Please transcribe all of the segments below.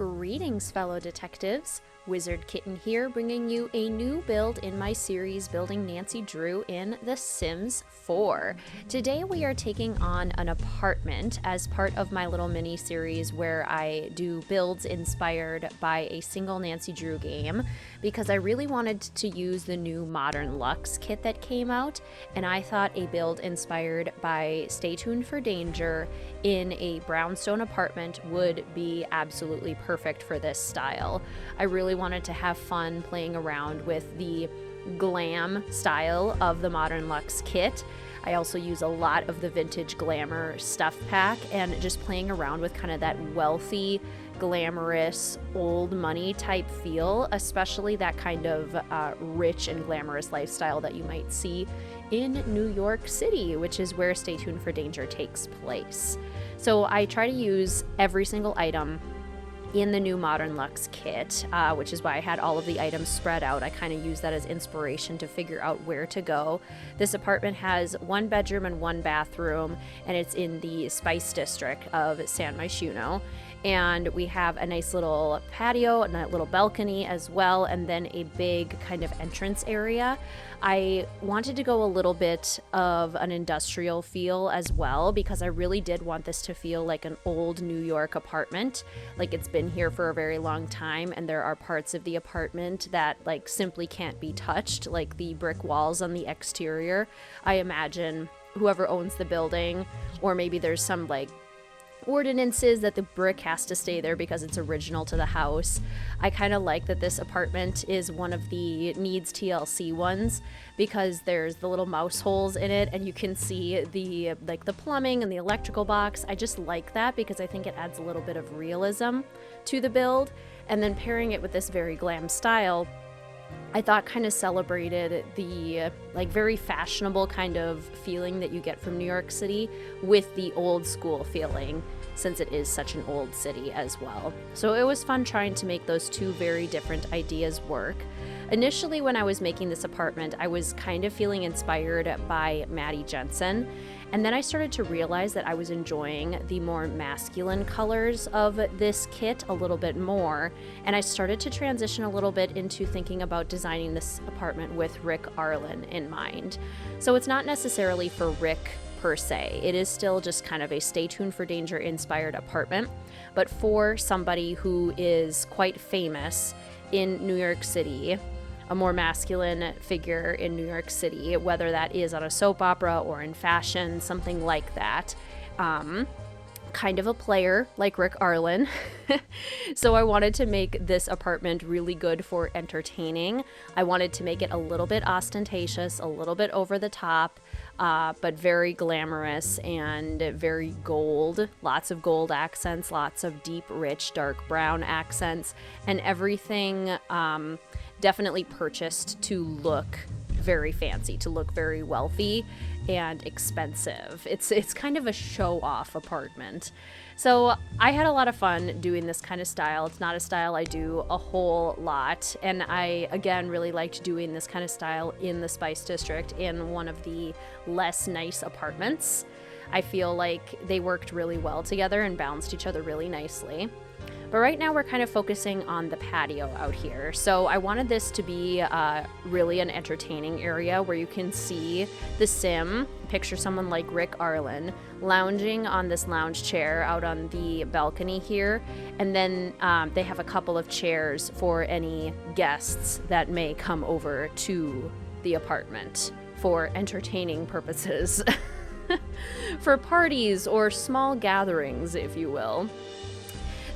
Greetings, fellow detectives. Wizard Kitten here, bringing you a new build in my series Building Nancy Drew in The Sims 4. Today we are taking on an apartment as part of my little mini series where I do builds inspired by a single Nancy Drew game, because I really wanted to use the new Modern Luxe kit that came out, and I thought a build inspired by Stay Tuned for Danger in a brownstone apartment would be absolutely perfect for this style. I really wanted to have fun playing around with the glam style of the Modern Luxe kit. I also use a lot of the Vintage Glamour stuff pack and just playing around with kind of that wealthy, glamorous, old money type feel, especially that kind of rich and glamorous lifestyle that you might see in New York City, which is where Stay Tuned for Danger takes place. So I try to use every single item in the new Modern Luxe kit, which is why I had all of the items spread out. I kind of use that as inspiration to figure out where to go. This apartment has one bedroom and one bathroom, and it's in the Spice District of San Myshuno. And we have a nice little patio and a little balcony as well, and then a big kind of entrance area. I wanted to go a little bit of an industrial feel as well, because I really did want this to feel like an old New York apartment, like it's been here for a very long time, and there are parts of the apartment that like simply can't be touched, like the brick walls on the exterior. I imagine whoever owns the building, or maybe there's some like ordinances that the brick has to stay there because it's original to the house. I kind of like that this apartment is one of the needs TLC ones, because there's the little mouse holes in it and you can see the plumbing and the electrical box. I just like that because I think it adds a little bit of realism to the build, and then pairing it with this very glam style, I thought kind of celebrated the like very fashionable kind of feeling that you get from New York City with the old school feeling, since it is such an old city as well. So it was fun trying to make those two very different ideas work. Initially, when I was making this apartment, I was kind of feeling inspired by Maddie Jensen. And then I started to realize that I was enjoying the more masculine colors of this kit a little bit more. And I started to transition a little bit into thinking about designing this apartment with Rick Arlen in mind. So it's not necessarily for Rick per se. It is still just kind of a Stay Tuned for Danger inspired apartment, but for somebody who is quite famous in New York City, a more masculine figure in New York City, whether that is on a soap opera or in fashion, something like that. Kind of a player like Rick Arlen. So I wanted to make this apartment really good for entertaining. I wanted to make it a little bit ostentatious, a little bit over the top, but very glamorous and very gold. Lots of gold accents, lots of deep, rich, dark brown accents, and everything definitely purchased to look very fancy, to look very wealthy and expensive. It's kind of a show-off apartment. So I had a lot of fun doing this kind of style. It's not a style I do a whole lot, and I again really liked doing this kind of style in the Spice District in one of the less nice apartments. I feel like they worked really well together and balanced each other really nicely. But right now we're kind of focusing on the patio out here. So I wanted this to be really an entertaining area where you can see the sim, picture someone like Rick Arlen, lounging on this lounge chair out on the balcony here. And then they have a couple of chairs for any guests that may come over to the apartment for entertaining purposes. For parties or small gatherings, if you will.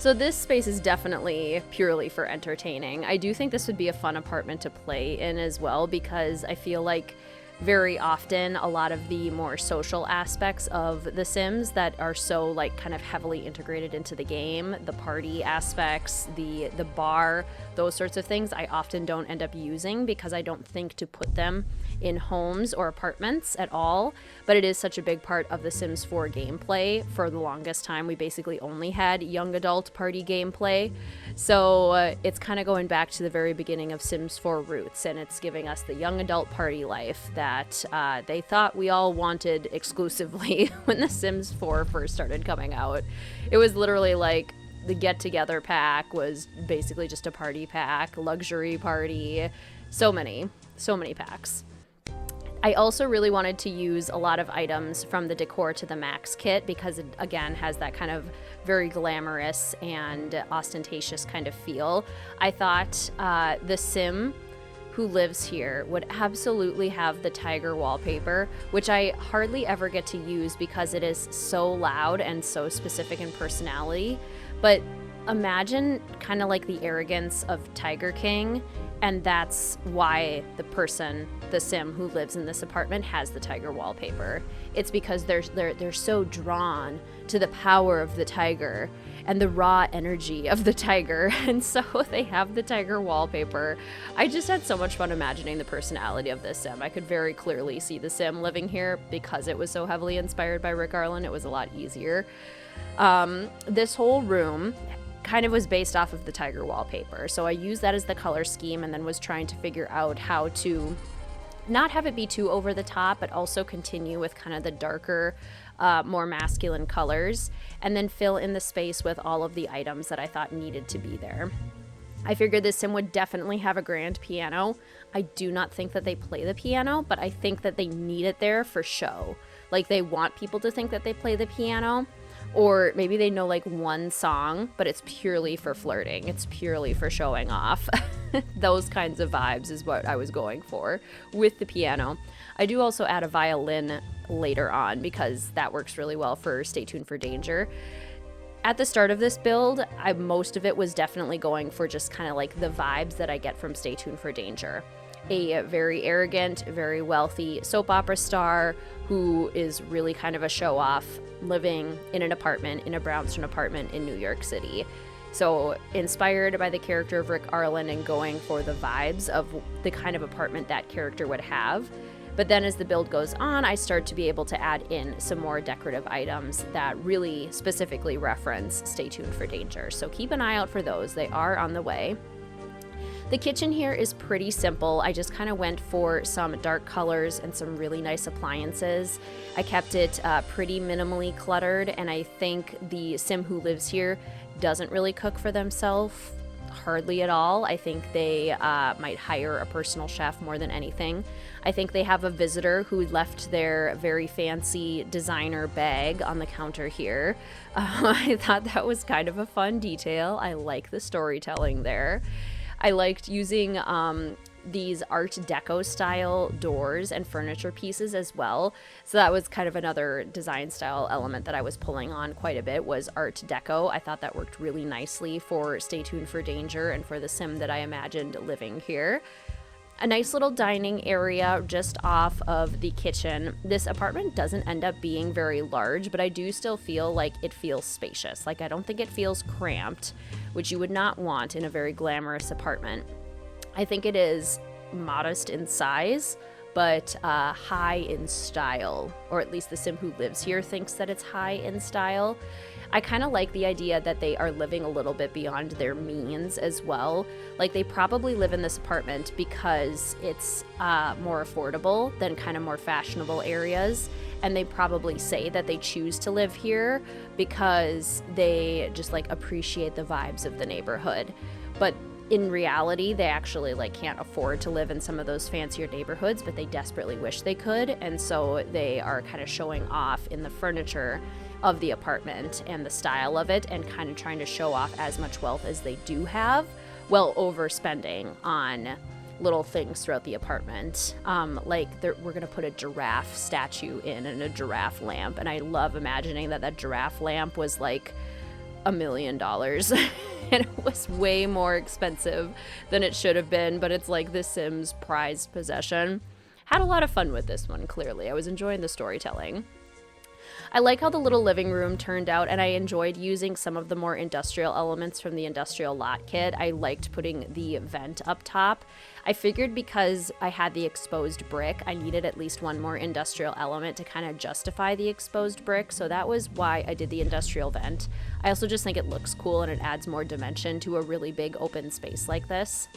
So this space is definitely purely for entertaining. I do think this would be a fun apartment to play in as well, because I feel like very often a lot of the more social aspects of The Sims that are so like kind of heavily integrated into the game, the party aspects, the bar, those sorts of things, I often don't end up using because I don't think to put them in homes or apartments at all. But it is such a big part of the Sims 4 gameplay. For the longest time, we basically only had young adult party gameplay. So it's kind of going back to the very beginning of Sims 4 roots, and it's giving us the young adult party life that they thought we all wanted exclusively when The Sims 4 first started coming out. It was literally like the get-together pack was basically just a party pack, luxury party, so many packs. I also really wanted to use a lot of items from the Decor to the Max kit because it, again, has that kind of very glamorous and ostentatious kind of feel. I thought the Sim who lives here would absolutely have the tiger wallpaper, which I hardly ever get to use because it is so loud and so specific in personality. But imagine kind of like the arrogance of Tiger King, and that's why the Sim who lives in this apartment has the tiger wallpaper. It's because they're so drawn to the power of the tiger and the raw energy of the tiger, and so they have the tiger wallpaper. I just had so much fun imagining the personality of this Sim. I could very clearly see the Sim living here because it was so heavily inspired by Rick Arlen. It was a lot easier. This whole room kind of was based off of the tiger wallpaper, so I used that as the color scheme and then was trying to figure out how to not have it be too over the top, but also continue with kind of the darker, more masculine colors, and then fill in the space with all of the items that I thought needed to be there. I figured this Sim would definitely have a grand piano. I do not think that they play the piano, but I think that they need it there for show. Like, they want people to think that they play the piano, or maybe they know like one song, but it's purely for flirting. It's purely for showing off. Those kinds of vibes is what I was going for with the piano. I do also add a violin later on because that works really well for Stay Tuned for Danger. At the start of this build, most of it was definitely going for just kind of like the vibes that I get from Stay Tuned for Danger. A very arrogant, very wealthy soap opera star who is really kind of a show-off, living in an apartment, in a brownstone apartment in New York City. So inspired by the character of Rick Arlen and going for the vibes of the kind of apartment that character would have. But then as the build goes on, I start to be able to add in some more decorative items that really specifically reference Stay Tuned for Danger. So keep an eye out for those. They are on the way. The kitchen here is pretty simple. I just kind of went for some dark colors and some really nice appliances. I kept it pretty minimally cluttered, and I think the Sim who lives here doesn't really cook for themselves, hardly at all. I think they might hire a personal chef more than anything. I think they have a visitor who left their very fancy designer bag on the counter here. I thought that was kind of a fun detail. I like the storytelling there. I liked using these Art Deco style doors and furniture pieces as well. So that was kind of another design style element that I was pulling on quite a bit, was Art Deco. I thought that worked really nicely for Stay Tuned for Danger and for the Sim that I imagined living here. A nice little dining area just off of the kitchen. This apartment doesn't end up being very large, but I do still feel like it feels spacious. Like, I don't think it feels cramped, which you would not want in a very glamorous apartment. I think it is modest in size, but high in style, or at least the Sim who lives here thinks that it's high in style. I kind of like the idea that they are living a little bit beyond their means as well. Like, they probably live in this apartment because it's more affordable than kind of more fashionable areas. And they probably say that they choose to live here because they just like appreciate the vibes of the neighborhood. But in reality, they actually like can't afford to live in some of those fancier neighborhoods, but they desperately wish they could. And so they are kind of showing off in the furniture of the apartment and the style of it, and kind of trying to show off as much wealth as they do have, while overspending on little things throughout the apartment. Like, we're gonna put a giraffe statue in and a giraffe lamp, and I love imagining that giraffe lamp was like $1 million and it was way more expensive than it should have been, but it's like the Sims' prized possession. Had a lot of fun with this one, clearly. I was enjoying the storytelling. I like how the little living room turned out, and I enjoyed using some of the more industrial elements from the Industrial Lot kit. I liked putting the vent up top. I figured because I had the exposed brick, I needed at least one more industrial element to kind of justify the exposed brick, so that was why I did the industrial vent. I also just think it looks cool and it adds more dimension to a really big open space like this.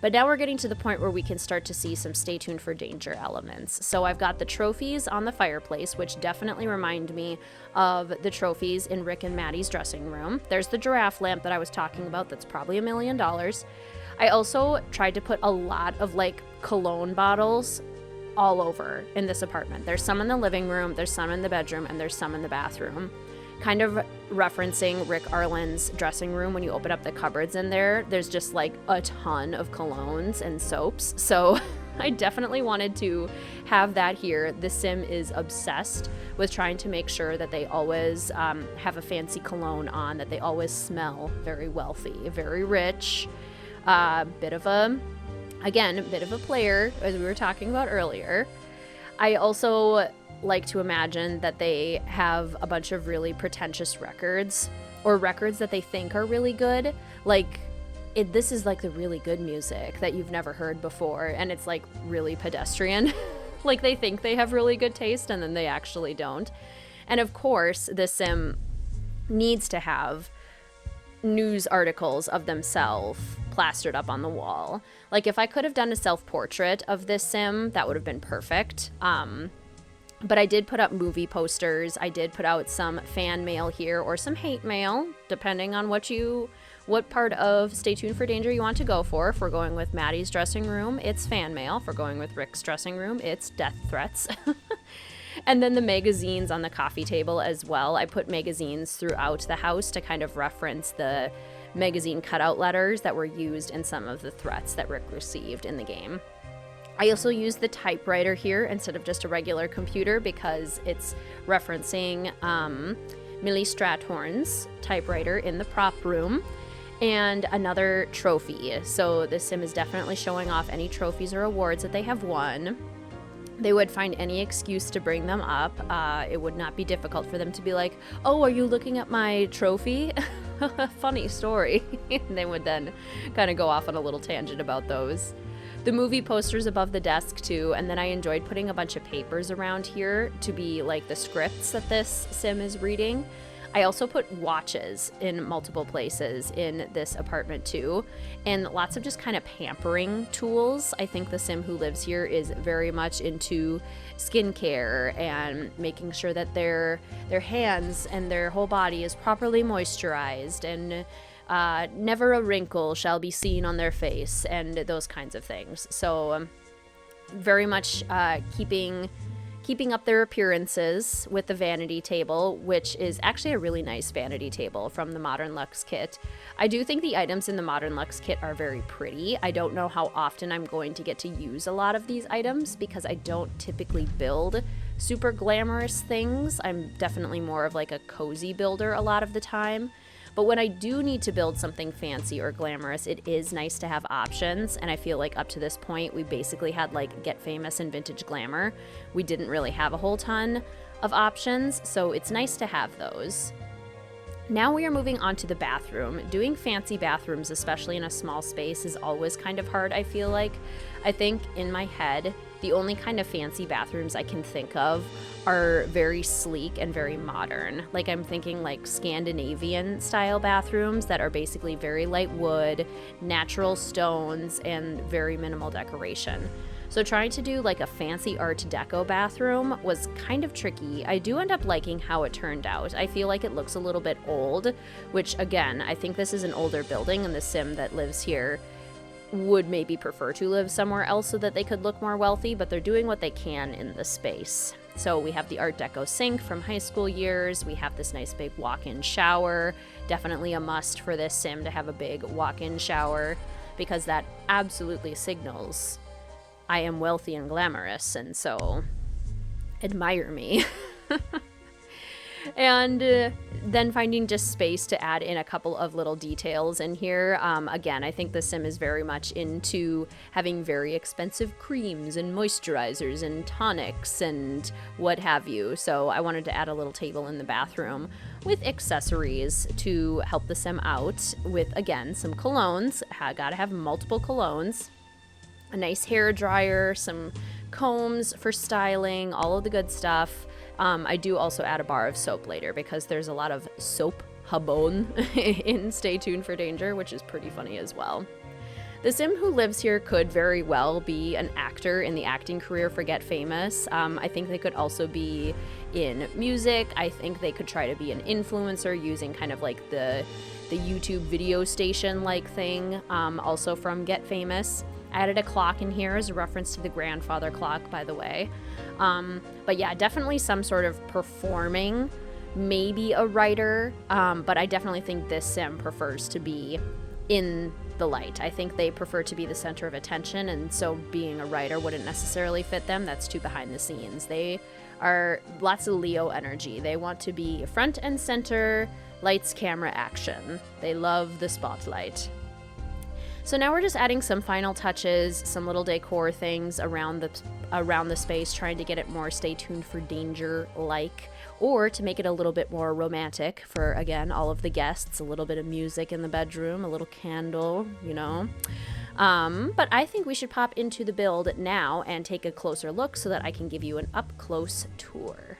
But now we're getting to the point where we can start to see some Stay Tuned for Danger elements. So I've got the trophies on the fireplace, which definitely remind me of the trophies in Rick and Maddie's dressing room. There's the giraffe lamp that I was talking about that's probably $1 million. I also tried to put a lot of like cologne bottles all over in this apartment. There's some in the living room, there's some in the bedroom, and there's some in the bathroom. Kind of referencing Rick Arlen's dressing room. When you open up the cupboards in there, there's just like a ton of colognes and soaps. So I definitely wanted to have that here. The Sim is obsessed with trying to make sure that they always have a fancy cologne on, that they always smell very wealthy, very rich. Bit of a player, as we were talking about earlier. I also like to imagine that they have a bunch of really pretentious records, or records that they think are really good. Like, this is like the really good music that you've never heard before, and it's like really pedestrian. Like, they think they have really good taste, and then they actually don't. And of course, the Sim needs to have news articles of themselves plastered up on the wall. Like, if I could have done a self-portrait of this Sim, that would have been perfect. But I did put up movie posters. I did put out some fan mail here, or some hate mail, depending on what part of Stay Tuned for Danger you want to go for. If we're going with Maddie's dressing room, it's fan mail. If we're going with Rick's dressing room, it's death threats. And then the magazines on the coffee table as well. I put magazines throughout the house to kind of reference the magazine cutout letters that were used in some of the threats that Rick received in the game. I also used the typewriter here instead of just a regular computer because it's referencing Millie Strathairn's typewriter in the prop room, and another trophy. So the Sim is definitely showing off any trophies or awards that they have won. They would find any excuse to bring them up. It would not be difficult for them to be like, "Oh, are you looking at my trophy?" Funny story. And they would then kind of go off on a little tangent about those. The movie posters above the desk too, and then I enjoyed putting a bunch of papers around here to be like the scripts that this Sim is reading. I also put watches in multiple places in this apartment too, and lots of just kind of pampering tools. I think the Sim who lives here is very much into skincare and making sure that their hands and their whole body is properly moisturized, and never a wrinkle shall be seen on their face, and those kinds of things. So very much keeping up their appearances with the vanity table, which is actually a really nice vanity table from the Modern Luxe kit. I do think the items in the Modern Luxe kit are very pretty. I don't know how often I'm going to get to use a lot of these items because I don't typically build super glamorous things. I'm definitely more of like a cozy builder a lot of the time. But when I do need to build something fancy or glamorous, it is nice to have options. And I feel like up to this point, we basically had like Get Famous and Vintage Glamour. We didn't really have a whole ton of options, so it's nice to have those. Now we are moving on to the bathroom. Doing fancy bathrooms, especially in a small space, is always kind of hard, I feel like. I think in my head, the only kind of fancy bathrooms I can think of are very sleek and very modern. Like, I'm thinking like Scandinavian style bathrooms that are basically very light wood, natural stones, and very minimal decoration. So trying to do like a fancy Art Deco bathroom was kind of tricky. I do end up liking how it turned out. I feel like it looks a little bit old, which again, I think this is an older building, and the Sim that lives here would maybe prefer to live somewhere else so that they could look more wealthy, but they're doing what they can in the space. So we have the Art Deco sink from high school years. We have this nice big walk-in shower. Definitely a must for this Sim to have a big walk-in shower, because that absolutely signals I am wealthy and glamorous, and so admire me. And then finding just space to add in a couple of little details in here. Again, I think the Sim is very much into having very expensive creams and moisturizers and tonics and what have you. So I wanted to add a little table in the bathroom with accessories to help the Sim out with, again, some colognes. Gotta have multiple colognes. A nice hair dryer, some combs for styling, all of the good stuff. I do also add a bar of soap later because there's a lot of soap jabón in Stay Tuned for Danger, which is pretty funny as well. The sim who lives here could very well be an actor in the acting career for Get Famous. I think they could also be in music. I think they could try to be an influencer using kind of like the YouTube video station like thing, also from Get Famous. I added a clock in here as a reference to the grandfather clock, by the way. But yeah, definitely some sort of performing, maybe a writer, but I definitely think this sim prefers to be in the light. I think they prefer to be the center of attention, and so being a writer wouldn't necessarily fit them. That's too behind the scenes. They are lots of Leo energy. They want to be front and center, lights, camera, action. They love the spotlight. So now we're just adding some final touches, some little decor things around the space, trying to get it more Stay Tuned for Danger like, or to make it a little bit more romantic for, again, all of the guests. A little bit of music in the bedroom, a little candle, you know. But I think we should pop into the build now and take a closer look so that I can give you an up-close tour.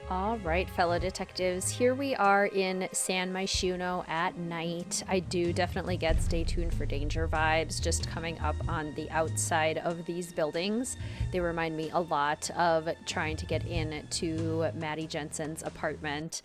All right, fellow detectives, here we are in San Myshuno at night. I do definitely get Stay Tuned for Danger vibes just coming up on the outside of these buildings. They remind me a lot of trying to get into Maddie Jensen's apartment,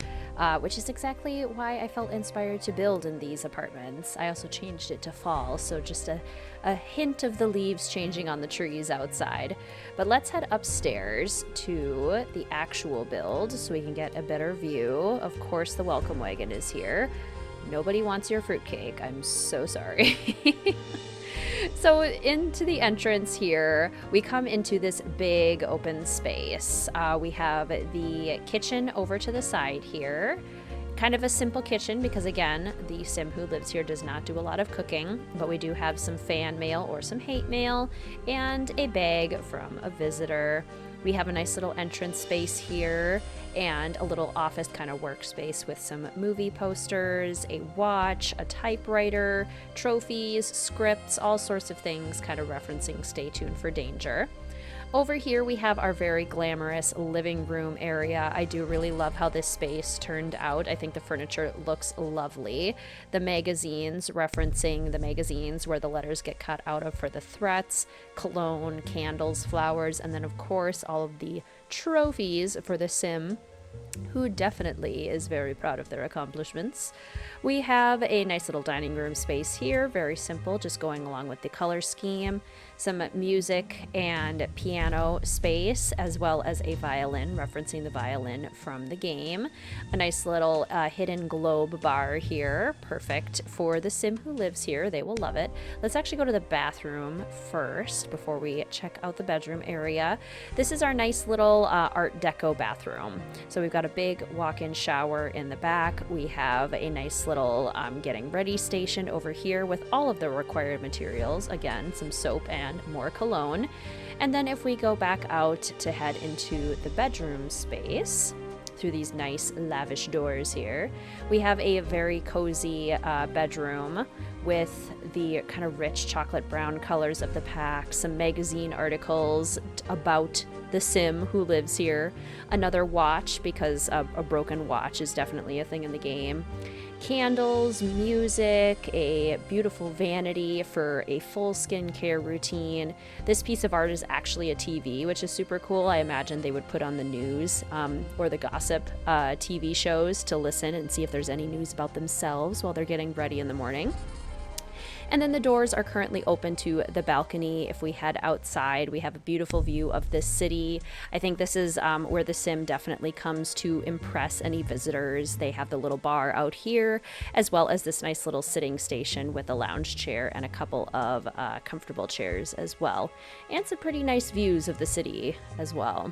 which is exactly why I felt inspired to build in these apartments. I also changed it to fall, so just a hint of the leaves changing on the trees outside. But let's head upstairs to the actual build so we can get a better view. Of course, the welcome wagon is here. Nobody wants your fruitcake. I'm so sorry. So into the entrance here, we come into this big open space. We have the kitchen over to the side here. Kind of a simple kitchen because, again, the sim who lives here does not do a lot of cooking, but we do have some fan mail or some hate mail and a bag from a visitor. We have a nice little entrance space here and a little office kind of workspace with some movie posters, a watch, a typewriter, trophies, scripts, all sorts of things kind of referencing Stay Tuned for Danger. Over here we have our very glamorous living room area. I do really love how this space turned out. I think the furniture looks lovely. The magazines, referencing the magazines where the letters get cut out of for the threats, cologne, candles, flowers, and then of course all of the trophies for the sim, who definitely is very proud of their accomplishments. We have a nice little dining room space here, very simple, just going along with the color scheme. Some music and piano space, as well as a violin, referencing the violin from the game. A nice little hidden globe bar here, perfect for the sim who lives here. They will love it. Let's actually go to the bathroom first before we check out the bedroom area. This is our nice little Art Deco bathroom. So we've got a big walk-in shower in the back. We have a nice little getting ready station over here with all of the required materials. Again, some soap and more cologne. And then if we go back out to head into the bedroom space through these nice lavish doors here, we have a very cozy bedroom with the kind of rich chocolate brown colors of the pack, some magazine articles about the sim who lives here, another watch because a broken watch is definitely a thing in the game, candles, music, a beautiful vanity for a full skincare routine. This piece of art is actually a TV, which is super cool. I imagine they would put on the news or the gossip TV shows to listen and see if there's any news about themselves while they're getting ready in the morning. And then the doors are currently open to the balcony. If we head outside, we have a beautiful view of the city. I think this is where the sim definitely comes to impress any visitors. They have the little bar out here, as well as this nice little sitting station with a lounge chair and a couple of comfortable chairs as well. And some pretty nice views of the city as well.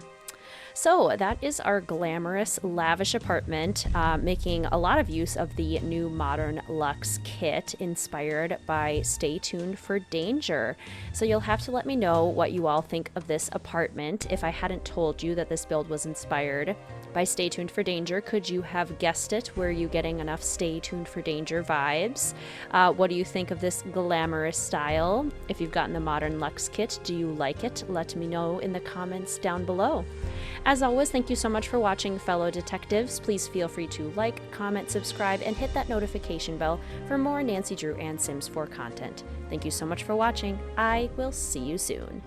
So that is our glamorous, lavish apartment, making a lot of use of the new modern luxe kit inspired by Stay Tuned for Danger. So you'll have to let me know what you all think of this apartment. If I hadn't told you that this build was inspired by Stay Tuned for Danger, could you have guessed it? Were you getting enough Stay Tuned for Danger vibes? What do you think of this glamorous style? If you've gotten the modern luxe kit, do you like it? Let me know in the comments down below. As always, thank you so much for watching, fellow detectives. Please feel free to like, comment, subscribe, and hit that notification bell for more Nancy Drew and Sims 4 content. Thank you so much for watching. I will see you soon.